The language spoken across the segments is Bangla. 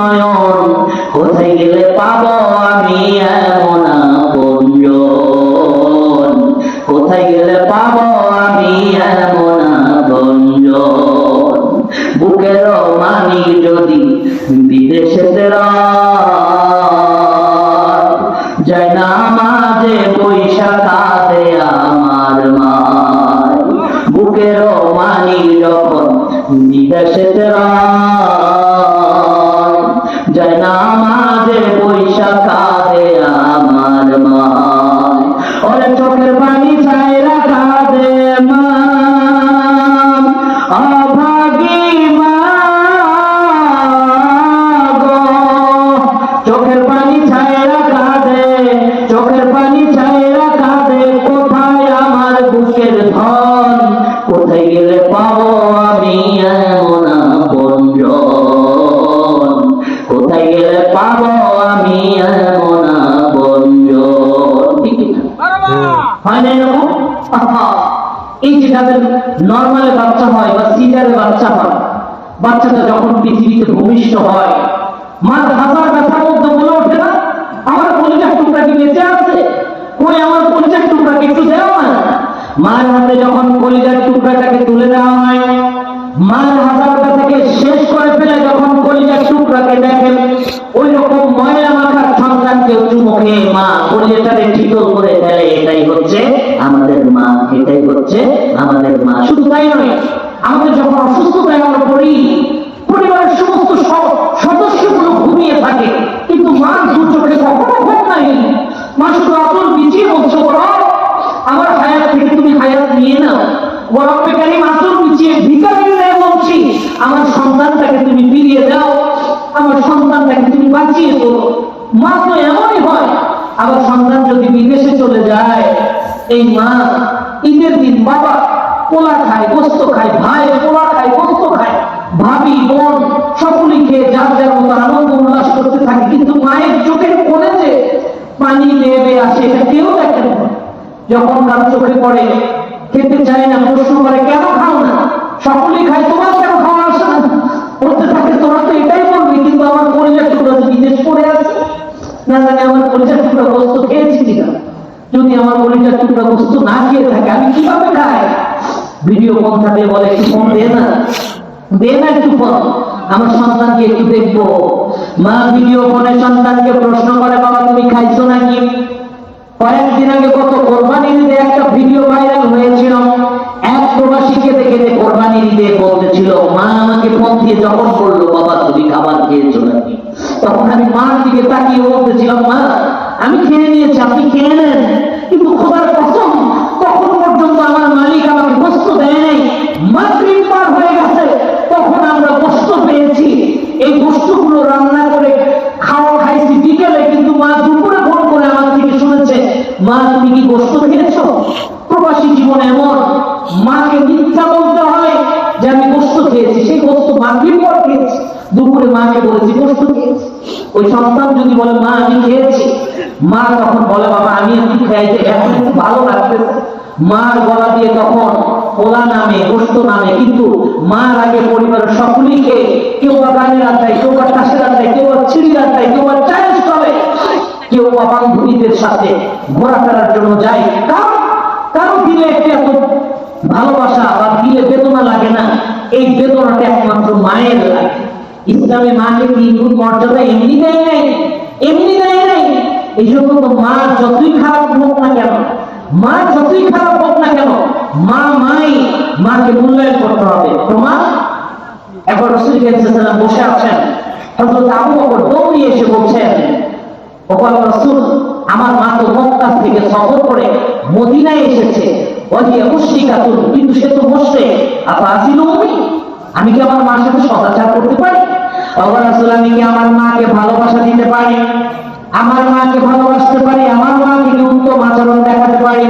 নয়ন, কোথায় গেলে পাবো আমি এমন আপনজন, কোথায় গেলে পাবো আমি এমন আপনজন। বুকের মানিক যদি বিদেশেতে যায় না মাঝে বৈশা কাঁদে আমার মায়। বুকের মানিক যখন বিদেশেতে যায় না মাঝে বৈশা কাঁদে আমার মায়। ওরে চোখের পানি ছাইরা কাঁদে মা, অভাগী মা গো। চোখের পানি ছাইরা কাঁদে, চোখের পানি ছাইরা কাঁদে, কোথায় আমার বুকের ধন, কোথায় গেলে পাবো আমি এমন আপনজন, কোথায় গেলে পাবো আমি এমন আপনজন। ঠিক হয় না এরকম? এই যে যাদের নর্মালে বাচ্চা হয় বা সিজারে বাচ্চা হয়, বাচ্চাটা যখন পৃথিবীতে ভূমিষ্ঠ হয়, মার হাজার ব্যথার মধ্যে বলে ওঠে না, আমার কলিজার টুকরা কি বেঁচে আছে, কই আমার কলিজার টুকরাকে একটু দেওয়া না। মার হাতে যখন কলিজার টুকরাটাকে তুলে দেওয়া হয়, মার হাজার ব্যথাকে শেষ করে ফেলে যখন কলিজার টুকরাকে দেখেন, ওই রকম ময়লা মাখার সন্তানকে চুমো খেয়ে মা কলিজাটাকে ঠিকল করে ফেলে। এটাই হচ্ছে আমাদের মা, এটাই হচ্ছে আমাদের মা। শুধু তাই নয়, আমাদের যখন অসুস্থতায় আমরা পড়ি, পরিবারের সমস্ত সদস্যগুলো ঘুমিয়ে থাকে, কিন্তু মা দু চোখে কখনো ঘুম নাই। মা শুধু আতর বিছিয়ে বলছে, বড় আমার হায়াত থেকে তুমি হায়াত নিয়ে নাও, বরং বেকারি আতর বিছিয়ে ভিকারি নিয়ে বলছি, আমার সন্তানটাকে তুমি ফিরিয়ে দাও, আমার সন্তানটাকে তুমি বাঁচিয়ে দেবো। মা তো এমনই হয়। আবার সন্তান যদি বিদেশে চলে যায়, এই মা ঈদের দিন বাবা পোলা খায়, গোস্ত খায়, ভাই পোলা খায়, গোস্ত খায়, ভাবি বোন সকলেই খেয়ে যার যার মতো আনন্দ উল্লাস করতে থাকে, কিন্তু মায়ের চোখের কোণে যে পানি নেমে আসে এটা কেউ দেখে না। যখন তার চোখে পড়ে, খেতে চায় না, প্রশ্ন করে কেন খাও না, সকলেই খায়, তোমার কেন খাওয়া আসে না? বলতে থাকে তোরা তো এটাই বলবি, কিন্তু আমার কলিজার টুকরা বিদেশ পড়ে আছে, না জানি আমার কলিজার টুকরা গোস্ত খেয়েছি কিনা। যদি আমার কলিজার টুকরা গোস্ত না খেয়ে থাকে আমি কিভাবে খাই? ভিডিও ফোন থাকে, বলে একটু ফোন দে না, দে না একটু ফোন, আমার সন্তানকে একটু দেখবো। মা ভিডিও ফোনে সন্তানকে প্রশ্ন করে, বাবা তুমি খাইছো নাকি? কয়েকদিন আগে কত কোরবানির ঈদে একটা ভিডিও ভাইরাল হয়েছিল, এক প্রবাসীকে দেখে কোরবানির ঈদে বলতেছিল, মা আমাকে ফোন দিয়ে যখন বললো বাবা তুমি খাবার খেয়েছো নাকি, তখন আমি মার দিকে তাকিয়ে বলতেছিলাম, মা আমি খেয়ে নিয়েছি, আপনি খেয়ে নেন, কিন্তু খোদার কসম তখন পর্যন্ত আমার মালিক আমাকে গোস্ত দেয় নাই। মাগরিব পার হয়ে গেছে, তখন আমরা গোস্ত পেয়েছি, এই গোস্তগুলো রান্না করে খাওয়া খাইছি বিকেলে, কিন্তু মা দুপুরে ফোন করে আমার থেকে শুনেছে, মা তুমি কি গোস্ত খেয়েছো? প্রবাসী জীবন এমন, মাকে মিথ্যা বলতে হয় যে আমি গোস্ত খেয়েছি, সেই গোস্ত মাগরিব পর খেয়েছি, দুপুরে মাকে বলেছি গোস্ত খেয়েছি। ওই সন্তান যদি বলে মা আমি খেয়েছি, মা তখন বলে বাবা আমি একটু খাইতে এখন খুব ভালো লাগতেছে, মার গলা দিয়ে তখন পোলা নামে, গোস্ত নামে, কিন্তু মার আগে পরিবারের সকলেই খেয়ে, কেউ বা গানের আড্ডায়, কেউ বা কাশের আড্ডায়, কেউ বা ছিড়ির আড্ডায়, কেউ বা চায়ের স্টলে, কেউ বা বান্ধবীদের সাথে ঘোরাফেরার জন্য যায়। কারো দিলে একটু এত ভালোবাসা বা দিলে বেদনা লাগে না, এই বেদনাটা একমাত্র মায়ের লাগে। ইসলামে মাকে কি মর্যাদা এমনি দেয় নাই, এমনি দেয় নাই। এই জন্য তো মা যতই খারাপ হোক না কেন, মা যতই খারাপ হোক না কেন, মা মাই, মাকে মূল্যায়ন করতে হবে। প্রমাণ, একবার রাসূল সাল্লাল্লাহু বসে আছেন, হযরত আবু বকর দৌড়িয়ে এসে বলছেন, ও আল্লাহর রাসূল আমার মা তো মক্কা থেকে সফর করে মদিনায় এসেছে, ওয়াহিয়া মুশরিকাতুন, কিন্তু সে তো মুশরিক, আফাসিলু আমি কি আমার মার সাথে সদাচার করতে পারি? আল্লাহর রাসূল আমি কি আমার মাকে ভালোবাসা দিতে পারি, আমার মাকে ভালোবাসতে পারি, আমার মাকে উত্তম আচরণ দেখাতে পারি?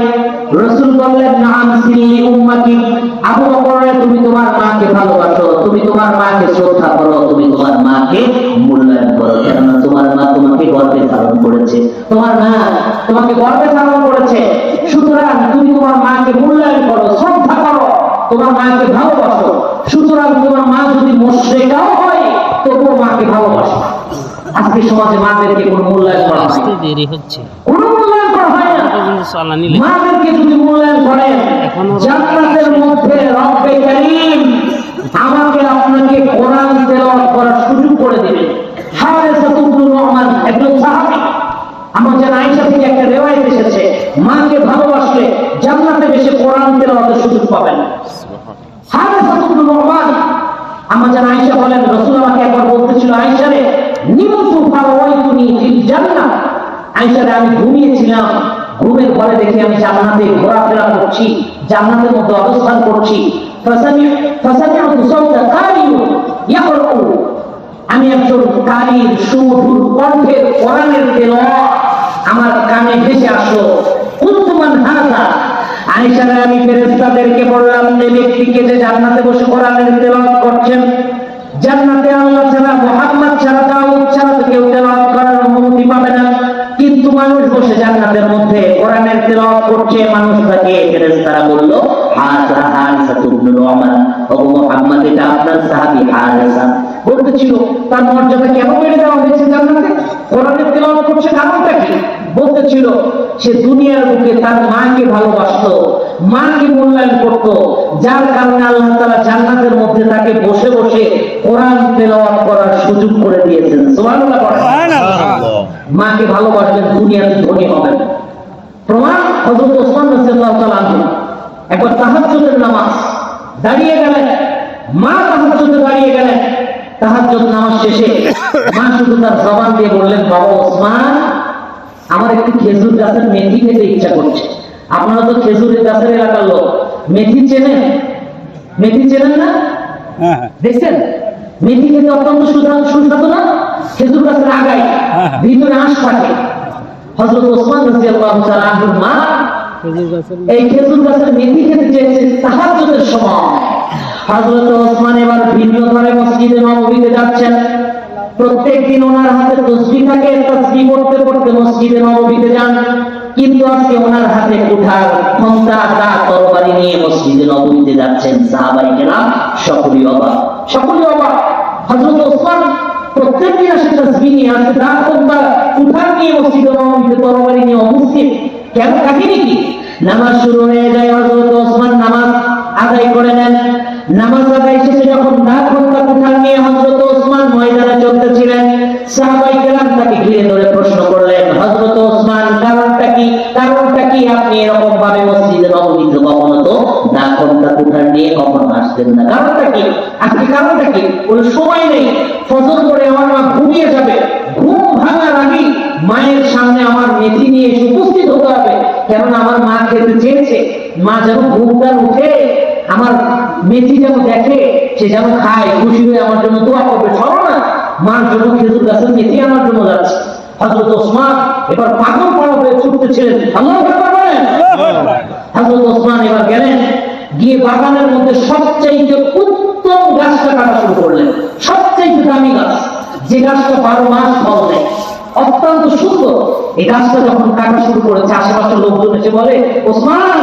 রাসূল বললেন নাম সিলি উম্মতি, আবু বকর তুমি তোমার মাকে ভালোবাসো, তুমি তোমার মাকে শ্রদ্ধা করো, তুমি তোমার মাকে মূল্যায়ন করো, কেননা তোমার মা তোমাকে গর্ভে ধারণ করেছে, তোমার মা তোমাকে গর্ভে ধারণ করেছে, সুতরাং তুমি তোমার মাকে মূল্যায়ন করো, শ্রদ্ধা করো, তোমার মাকে ভালোবাসো। সুতরাং তোমার মা যদি মুশরিকাও হয় তবুও মাকে ভালোবাসো। আজকে সমাজে মাদেরকে কোনো মূল্যায়ন করা হয় না। দেরি হচ্ছে, কোনো মূল্যায়ন করা হয় না। মাদেরকে যদি মূল্যায়ন করেন, জান্নাতের মধ্যে রব্বে কারীম আমাকে আপনাকে কোরআন তেলাওয়াত করার সুযোগ করে দিবেন। হারেসা ইবনে রহমান একজন সাহাবী, আমাদের আয়েশা থেকে একটা রিওয়ায়াত এসেছে, মাকে ভালোবাসলে জান্নাতে বসে কোরআন তেলাওয়াতের সুযোগ পাবেন। হারেসা ইবনে রহমান, আমাদের আয়েশা বলেন, রাসূল আমাকে একবার বলতেছিল, আয়েশা রে নিমতু ফারাওয়াইতুনি ফিল জান্নাহ, আয়েশা রে আমি ঘুমিয়েছিলাম, ঘুমের ঘরে দেখি আমি জান্নাতে ঘোরাফেরা করছি, জান্নাতের মধ্যে অবস্থান করছি। ফাসামি'তু সাওতা কারিউ ইয়াকরাউ, আমি একজন কারীর সুমধুর কণ্ঠের কোরআনের তেলাওয়াত আমার কানে ভেসে আসলো। কুনতু মান হাযা, আয়েশা রে আমি ফেরেশতাদেরকে বললাম, এই ব্যক্তিকে যে জান্নাতে বসে কোরআনের তেলাওয়াত করছেন, জান্নাতে আল্লাহ ছাড়া, মুহাম্মদ ছাড়া, দাউদ ছাড়া কেউ তেলাওয়াত করার অনুমতি পাবে না, কিন্তু মানুষ বসে জান্নাতের মধ্যে কোরআনের তেলাওয়াত করছে, মানুষটাকে ফেরেশতারা বলল, হাযা হারিসা ইবনে রহমান, ও মুহাম্মদ এটা আপনার সাহাবী হারিসা। বলতেছিল তার মর্যাদা কেন বেড়ে দেওয়া হয়েছে জান্নাতে, কোরআনের তেলাওয়াত করছে, কারণটা কি? বলতেছিল সে দুনিয়ার বুকে তার মাকে ভালোবাসতো, মাকে মূল্যায়ন করত, যার কারণে আল্লাহ তাআলা জান্নাতের মধ্যে তাকে বসে বসে কোরআন তেলাওয়াত করার সুযোগ করে দিয়েছেন। সুবহানাল্লাহ বলেন। মাকে ভালোবাসলেন, দুনিয়াতে ধনী হবেন। প্রমাণ হযরত ওসমান রাদিয়াল্লাহু তাআলা আনহু একবার তাহাজ্জুদের নামাজ দাঁড়িয়ে গেলেন, মা তাহাজ্জুদে দাঁড়িয়ে গেলেন, তাহাজ্জুদ নামাজ শেষে মা শুধু তার জবান দিয়ে বললেন, বাবা ওসমান, আমার একটু খেজুর গাছের মেথি খেতে ইচ্ছা করছে। আপনারা তো খেজুরের গাছের এলাকার লোক, মেথি চেনেন? মেথি চেনেন না? দেখছেন মেথি খেতে অত্যন্ত সুস্বাদু না? খেজুর গাছের আগায় ভিতরে আঁশ থাকে। হযরত ওসমান রাদিয়াল্লাহু তাআলা আনহুর মা এই খেজুর গাছের মেথি খেতে চেয়েছে তাহাজ্জুদের সময়। হযরত ওসমান এবার ভিন্ন ধরে মসজিদে নববীতে যাচ্ছেন। প্রত্যেকদিন ওনার হাতে তাসবিহ থাকে, তাসবিহ পড়তে পড়তে মসজিদে নববীতে যান, কিন্তু আজকে ওনার হাতে কুঠার, খন্তা, দা, তরবারি নিয়ে মসজিদে নববীতে যাচ্ছেন। সাহাবায়ে কেরাম সকলেই অবাক, সকলেই অবাক। হযরত ওসমান প্রত্যেকদিন আসে তাসবিহ নিয়ে, আসে দা, খন্তা, কুঠার নিয়ে মসজিদে নববীতে তরবারি নিয়ে উপস্থিত। কেন কাহিনী কি? নামাজ শুরু হয়ে যায়, হযরত ওসমান নামাজ আদায় করে নেন। নামাজ আদায় শেষে যখন দা, খন্তা, কুঠার নিয়ে হযরত ওসমান ময়দানে চলতেছিলেন, সাহাবায়ে কেরাম তাকে ঘিরে ধরে প্রশ্ন করলেন, হযরত ওসমান কারণটা কি? কারণটা কি আপনি এরকম ভাবে মসজিদে নববীতে কখনো তো দা, খন্তা, কুঠার নিয়ে কখনো আসতেন না, কারণটা কি? আজকে কারণটা কি? বলে সময় নেই, ফজর পরে আমার মা ঘুমিয়ে যাবে, ঘুম ভাঙার আগে মায়ের সামনে আমার মেথি নিয়ে এসে উপস্থিত হতে হবে, কেননা আমার মা খেতে চেয়েছে। মা যেন ঘুমটা উঠে আমার মেথি যেন দেখে, সে যেন খায়, খুশি হয়ে আমার জন্য দোয়া করবে। চলো না, মার জন্য খেজুর গাছের মেথি আমার জন্য যাচ্ছে। হযরত ওসমান এবার পাগল পাড়া হয়ে ছুটতেছিলেন। আল্লাহু আকবার বলেন। হযরত ওসমান এবার গেলেন, গিয়ে বাগানের মধ্যে সবচাইতে উত্তম গাছটা কাটা শুরু করলেন, সবচাইতে দামি গাছ, যে গাছটা 12 মাস ফল দেয়, অত্যন্ত সুন্দর। এই গাছটা যখন কাটা শুরু করেছে, আশেপাশের লোকজন এসে বলে, ওসমান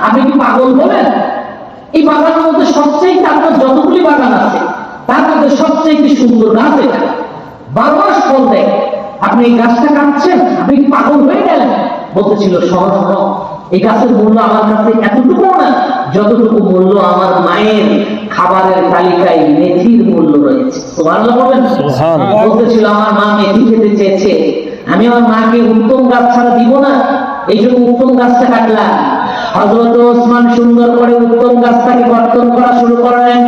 আপনি কি পাগল হলেন? এই বাগানের মধ্যে সবচেয়ে, আপনার যতগুলি বাগান আছে তার মধ্যে সবচেয়ে সুন্দর গাছ এটা, 12 মাস ফল দেয়, আপনি এই গাছটা কাটছেন, আপনি কি পাগল হয়ে গেলেন? বলতেছিল, সহজ নয়, এই গাছের মূল্য আমার কাছে এতটুকু না যতটুকু মূল্য আমার মায়ের খাবারের তালিকায় মেথির মূল্য রয়েছে। সুবহানাল্লাহ বলেন। বলতেছিল, আমার মা মেথি খেতে চেয়েছে, আমি আমার মাকে উত্তম গাছ ছাড়া দিব না, এই জন্য উত্তম গাছটা কাটলাম। হযরত ওসমান সুন্দর করে উত্তম গাছটাকে কর্তন করা শুরু করলেন।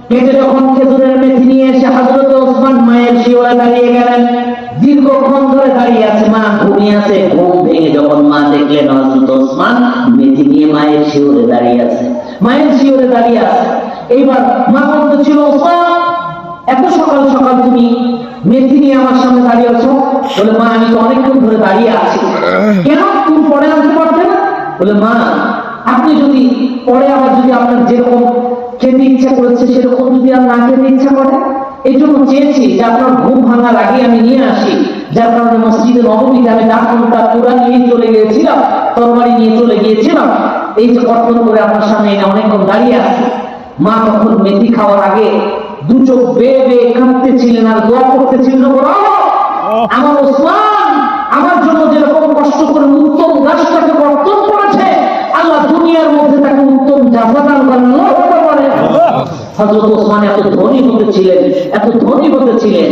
কেটে যখন খেজুরের মেথি নিয়ে এসে হযরত ওসমান মায়ের শিওরে দাঁড়িয়ে গেলেন। দীর্ঘক্ষণ ধরে দাঁড়িয়ে আছে, মা ঘুমিয়ে আছে। ঘুম ভেঙে যখন মা দেখলেন হযরত ওসমান মেথি নিয়ে মায়ের শিওরে দাঁড়িয়ে আছে, মায়ের শিওরে দাঁড়িয়ে আছে, এইবার মা বলতেছিল, ওসমান এত সকাল সকাল তুমি মেথি নিয়ে আমার সামনে দাঁড়িয়ে আছো? বলে, মা আমি তো অনেকক্ষণ ধরে দাঁড়িয়ে আছি। কেন তুমি পরে আনতে পারতে না? বলে, মা আপনি যদি পরে আবার যদি আপনার যেরকম খেতে ইচ্ছা করেছে সেরকম যদি আর না খেতে ইচ্ছা করে, এই জন্য চেয়েছি যে আপনার ঘুম ভাঙার আগে আমি নিয়ে আসি, যার কারণে মসজিদে নববীতে আমি দা, খন্তা, কুড়া নিয়ে চলে গিয়েছিলাম, তরবারি নিয়ে চলে গিয়েছিলাম, এই যে কর্তন করে আপনার সামনে এনে অনেকক্ষণ দাঁড়িয়ে আছে। মা তখন মেথি খাওয়ার আগে দু চোখ বেয়ে বেয়ে কাঁদতেছিলেন আর দোয়া করতেছিলেন, আমার ওসমান আমার জন্য যেরকম কষ্ট করে উত্তম গাছটাকে বর্তন করেছে, আল্লাহ দুনিয়ার মধ্যে তাকে উত্তম জাযা দান করেন। হযরত ওসমান এত ধনী হতেছিলেন, এত ধনী হতেছিলেন।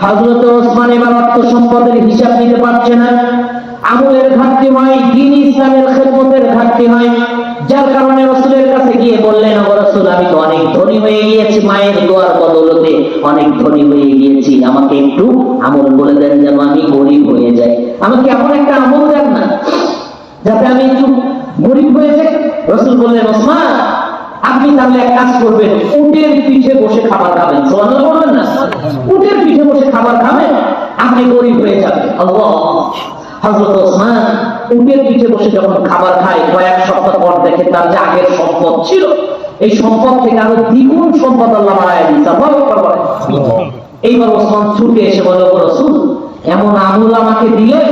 হযরত ওসমান এবার অর্থ সম্পদের হিসাব নিতে পারছে না। আমলের ঘাটতি হয়, দ্বীন ইসলামের খেদমতের ঘাটতি হয়, যার কারণে রাসূলের কাছে গিয়ে বললেন, ও রাসূল, আমি তো অনেক ধনী হয়ে গিয়েছি, মায়ের দোয়ার বদৌলতে অনেক ধনী হয়ে গিয়েছি, আমাকে একটু আমল বলে দেন যেন আমি গরিব হয়ে যাই। আমাকে এমন একটা আমল দেন না যাতে আমি একটু গরিব হয়ে যাই। রাসূল বললেন, ওসমান, আপনি তাহলে এক কাজ করবেন, উটের পিঠে বসে খাবার খাবেন। সুবহানাল্লাহ বলবেন না? উটের পিঠে বসে খাবার খাবেন, আপনি গরিব হয়ে যাবেন। আল্লাহ। হযরত ওসমান উটের পিঠে বসে যখন খাবার খায়, কয়েক সপ্তাহ পর দেখে তার যে আগের সম্পদ ছিল, এই সম্পদ থেকে আরো দ্বিগুণ সম্পদ আল্লাহ বাড়ায় দিয়েছে। আল্লাহু আকবার। এইবার ওসমান ছুটে এসে বলে, ও রাসূল, এমন আমল আমাকে দিলেন,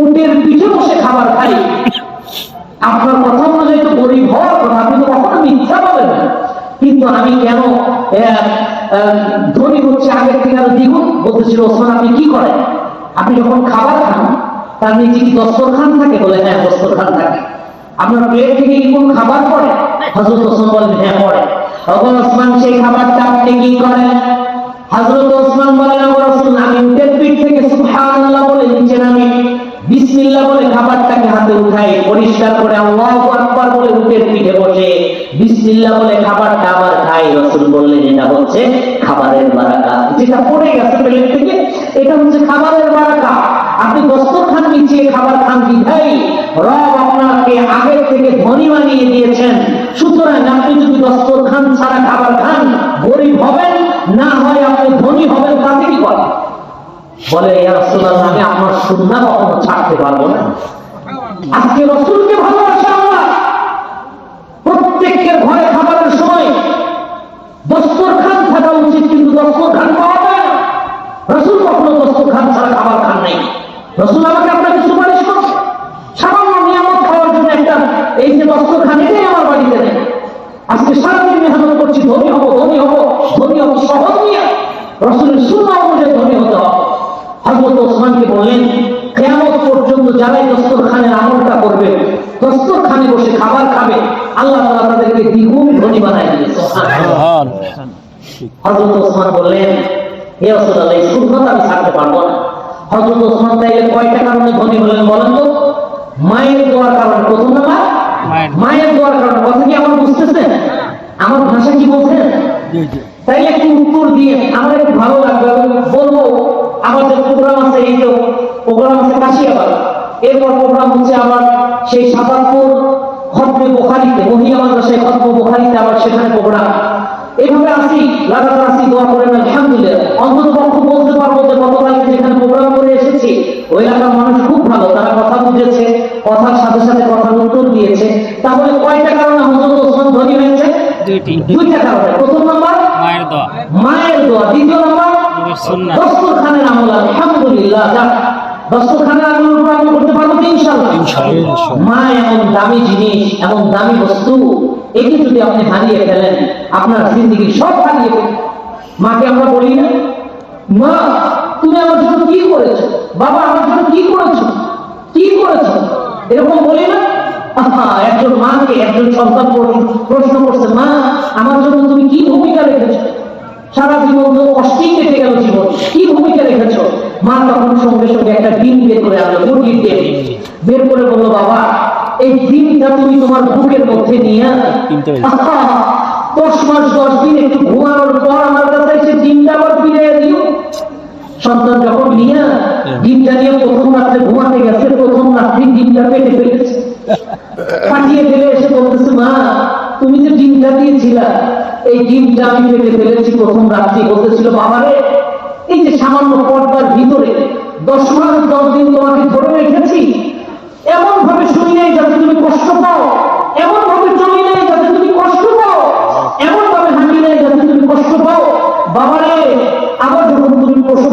উটের পিঠে বসে খাবার খাই, আপনার কথা অনুযায়ী তো গরিব হওয়ার কথা, আপনি তো কখনো মিথ্যা বলেন না, কিন্তু আমি কেন ধনী হচ্ছে আগের থেকে আরো দ্বিগুণ? বলতেছিল, ওসমান, আপনি কি করেন? আপনি যখন খাবার খান তার নিচে কি দস্তরখান থাকে? বলে, হ্যাঁ, দস্তরখান থাকে। আপনার প্লেট থেকে কি কোন খাবার পড়ে? হযরত ওসমান বলেন, হ্যাঁ, পড়ে। তখন ওসমান সেই খাবারটা আপনি কি করেন? হযরত ওসমান বলেন, ও রাসূল, আমি উটের পিঠ থেকে সুবহানাল্লাহ বলে নিচে নামি, বিসমিল্লাহ বলে খাবারটাকে হাতে উঠাই, পরিষ্কার করে আল্লাহু আকবার বলে উটের পিঠে বসে বিসমিল্লাহ বলে খাবারটা আবার খাই। রাসূল বললেন, এটা হচ্ছে খাবারের বারাকা। যেটা পড়ে গেছে প্লেট থেকে, এটা হচ্ছে খাবারের বারাকা। আপনি দস্তরখান নিচে খাবার খান বিধাই রব আপনাকে আগের থেকে ধনী বানিয়ে দিয়েছেন। সুতরাং আপনি যদি দস্তরখান ছাড়া খাবার খান, গরিব হবেন, না হয় আপনি ধনী হবেন। তাতে কি করে? বলে, ইয়া রাসূলুল্লাহ, আমি আপনার সুন্নাহ কখনো ছাড়তে পারবো না। আজকে রাসূলকে ভালোবাসে আল্লাহ, প্রত্যেকের ঘরে খাবারের সময় দস্তরখান থাকা উচিত, কিন্তু দস্তরখান পাওয়া যায় না। রাসূল কখনো দস্তরখান ছাড়া খাবার খান নাই। রাসূল আমাকে আপনাকে সুপারিশ করছে সামান্য নিয়ামত খাওয়ার জন্য, একটা এই যে দস্তরখান, এটাই আমার বাড়িতে নেই। আজকে সারাদিন মেহনত করছি, ধনী হবো, ধনী হবো, ধনী হবো, সহজ নিয়ে রাসূলের সুন্নাহ অনুযায়ী ধনী হতে হবে। হযরত ওসমানকে বললেন, কিয়ামত পর্যন্ত যারাই দস্তরখানের আমলটা করবে, দস্তরখানে বসে খাবার খাবে, আল্লাহ তাআলা তাদেরকে দ্বিগুণ ধনী বানায় দিবেন। সুবহানাল্লাহ। হযরত ওসমান বললেন, হে রাসূলুল্লাহ, এই সুন্নাত আমি ছাড়তে পারবো না। হযরত ওসমান তাইলে কয়টা কারণে ধনী হলেন বলেন তো? মায়ের দোয়ার কারণে। প্রথম নাম্বার মায়ের দোয়ার কারণে। কথা কি আমার বুঝতেছেন? আমার ভাষা কি বলছেন? তাই একটু উত্তর দিয়ে আমার একটু ভালো লাগবে, বলবো আমাদের প্রোগ্রাম আছে, এই তো প্রোগ্রাম আছে কাশিয়াবাদ, এরপর প্রোগ্রাম হচ্ছে আমার সেই সাতারপুর খতমে বুখারীতে, মহিলা মাদ্রাসায় খতমে বুখারীতে আবার সেখানে প্রোগ্রাম। এইভাবে আসি, লাগাতার আসি, দোয়া করেন আলহামদুলিল্লাহ। অন্তত পক্ষ বলতে পারবো যে গতকালকে যেখানে প্রোগ্রাম করে এসেছি, ওই এলাকার মানুষ খুব ভালো, তারা কথা বুঝেছে, কথার সাথে সাথে কথার উত্তর দিয়েছে। তাহলে কয়টা কারণে হযরত ওসমান ধনী হয়েছে? দুইটা কারণে। প্রথম নাম্বার মায়ের দোয়া, মায়ের দোয়া। দ্বিতীয় নাম্বার দস্তরখানের আমল। আলহামদুলিল্লাহ, যাক, দস্তরখানের আমল আমরা করতে পারবো ইনশাআল্লাহ। মা এমন দামি জিনিস, এমন দামি বস্তু, একে যদি আপনি হারিয়ে ফেলেন, আপনার জিন্দেগি সব হারিয়ে ফেলেন। মাকে আমরা বলি না, মা তুমি আমার জন্য কি করেছো, বাবা আমার জন্য কি করেছো, কি করেছো, এরকম বলি না? একজন মাকে একজন সন্তান প্রশ্ন করছে, মা আমার জন্য তুমি কি ভূমিকা রেখেছো, সারা জীবন তো কষ্টেই কেটে গেল জীবন, কি ভূমিকা রেখেছো? মা তখন সঙ্গে সঙ্গে একটা ডিম বের করে আনলো, মুরগির ডিম বের করে বললো, বাবা এই ডিমটা তুমি তোমার বুকের মধ্যে নিয়ে 10 মাস 10 দিন একটু ঘুমানোর পর আমার কাছে এসে ডিমটা আবার ফিরে দিও। সন্তান যখন নিয়ে ডিমটা নিয়ে প্রথম রাত্রে ঘুমাতে গেছে, প্রথম রাত্রি ডিমটা পেটে ফেলেছে, পাঠিয়ে ফেলে এসে বলতেছে, মা তুমি যে ডিমটা দিয়েছিলা, এই ডিমটা আমি পেটে ফেলেছি প্রথম রাত্রি। বলতেছিল, বাবারে এই যে সামান্য পর্দার ভিতরে 10 মাস 10 দিন তোমাকে ধরে রেখেছি, এমন ভাবে শুনি নাই যাতে তুমি কষ্ট পাও, এমন ভাবে চলি নাই যাতে তুমি কষ্ট পাও, এমন ভাবে হাঁটি নাই যাতে তুমি কষ্ট পাও। বাবারে আবার যখন তুমি প্রসব